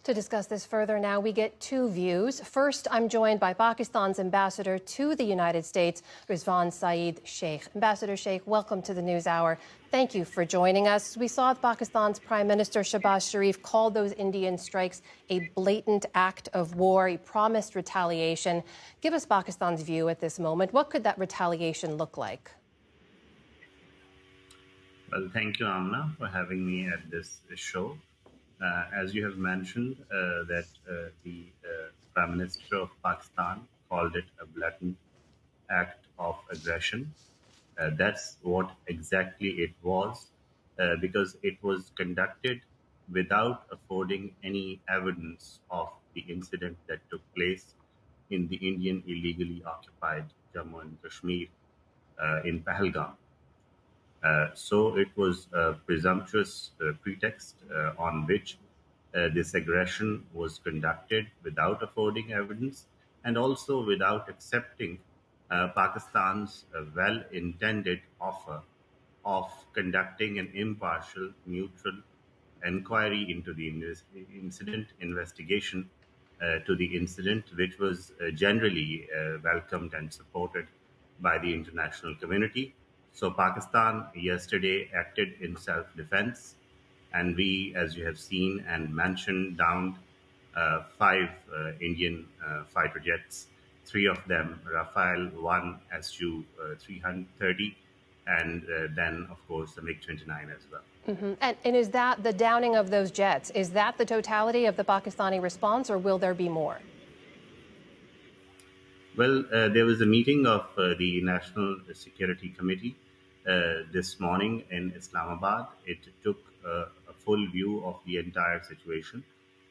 To discuss this further now, we get two views. First, I'm joined by Pakistan's ambassador to the United States, Rizwan Saeed Sheikh. Ambassador Sheikh, welcome to the NewsHour. Thank you for joining us. We saw Pakistan's Prime Minister Shehbaz Sharif call those Indian strikes a blatant act of war. He promised retaliation. Give us Pakistan's view at this moment. What could that retaliation look like? Well, thank you, Amna, for having me at this show. As you have mentioned, that the Prime Minister of Pakistan called it a blatant act of aggression. That's what exactly it was, because it was conducted without affording any evidence of the incident that took place in the Indian illegally occupied Jammu and Kashmir in Pahalgam. So it was a presumptuous pretext on which this aggression was conducted without affording evidence and also without accepting Pakistan's well-intended offer of conducting an impartial, neutral inquiry into the incident, investigation to the incident, which was generally welcomed and supported by the international community. So Pakistan yesterday acted in self-defense, and we, as you have seen and mentioned, downed five Indian fighter jets, three of them Rafale, one Su-330, and then, of course, the MiG-29 as well. And is that the downing of those jets? Is that the totality of the Pakistani response, or will there be more? Well, there was a meeting of the National Security Committee this morning in Islamabad. It took a full view of the entire situation.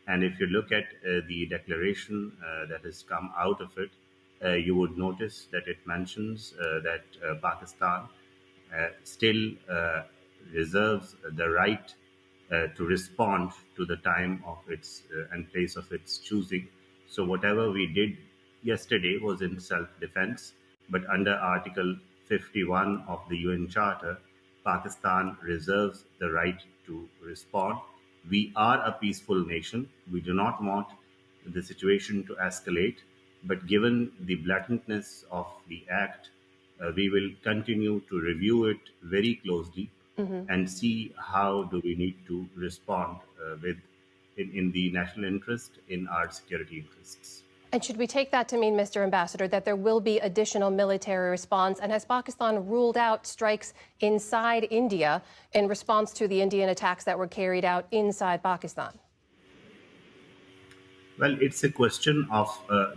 And if you look at the declaration that has come out of it, you would notice that it mentions that Pakistan still reserves the right to respond to the time of its and place of its choosing. So whatever we did yesterday was in self-defense, but under Article 51 of the UN Charter, Pakistan reserves the right to respond. We are a peaceful nation. We do not want the situation to escalate, but given the blatantness of the act, we will continue to review it very closely and see how do we need to respond in the national interest, in our security interests. And should we take that to mean, Mr. Ambassador, that there will be additional military response? And has Pakistan ruled out strikes inside India in response to the Indian attacks that were carried out inside Pakistan? Well, it's a question of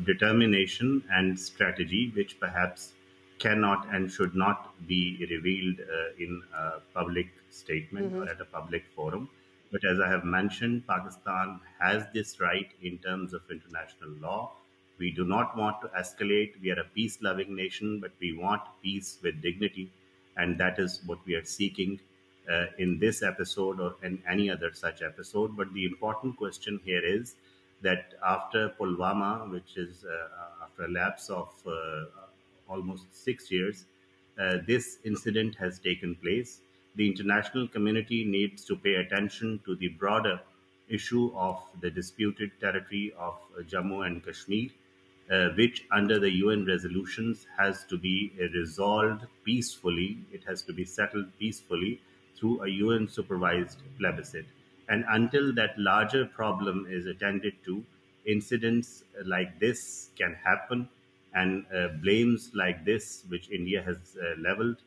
determination and strategy, which perhaps cannot and should not be revealed in a public statement or at a public forum. But as I have mentioned, Pakistan has this right in terms of international law. We do not want to escalate. We are a peace-loving nation, but we want peace with dignity. And that is what we are seeking in this episode or in any other such episode. But the important question here is that after Pulwama, which is after a lapse of almost 6 years, this incident has taken place. The international community needs to pay attention to the broader issue of the disputed territory of Jammu and Kashmir, which under the UN resolutions has to be resolved peacefully. It has to be settled peacefully through a UN supervised plebiscite. And until that larger problem is attended to, incidents like this can happen, and blames like this, which India has leveled,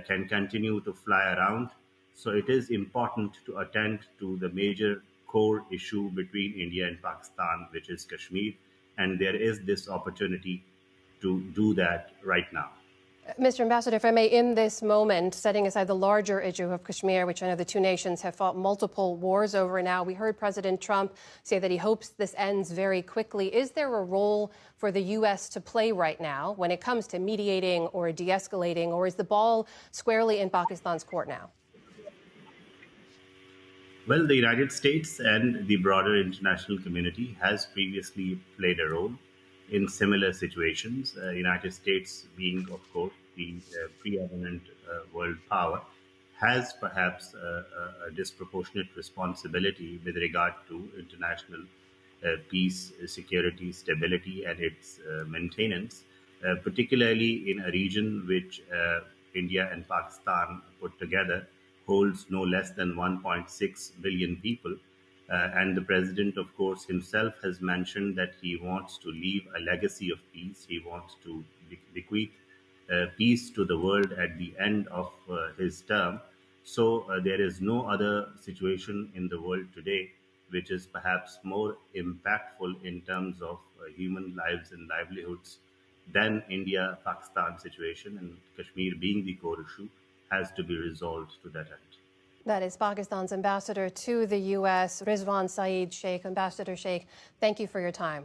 can continue to fly around. So it is important to attend to the major core issue between India and Pakistan, which is Kashmir. And there is this opportunity to do that right now. Mr. Ambassador, if I may, in this moment, setting aside the larger issue of Kashmir, which I know the two nations have fought multiple wars over now, we heard President Trump say that he hopes this ends very quickly. Is there a role for the U.S. to play right now when it comes to mediating or de-escalating, or is the ball squarely in Pakistan's court now? Well, the United States and the broader international community has previously played a role in similar situations. United States being, of course, the preeminent world power, has perhaps a disproportionate responsibility with regard to international peace, security, stability, and its maintenance, particularly in a region which India and Pakistan put together holds no less than 1.6 billion people. And the president, of course, himself has mentioned that he wants to leave a legacy of peace. He wants to bequeath peace to the world at the end of his term. So there is no other situation in the world today which is perhaps more impactful in terms of human lives and livelihoods than India Pakistan situation, and Kashmir being the core issue has to be resolved to that end. That is Pakistan's ambassador to the U.S., Rizwan Saeed Sheikh. Ambassador Sheikh, thank you for your time.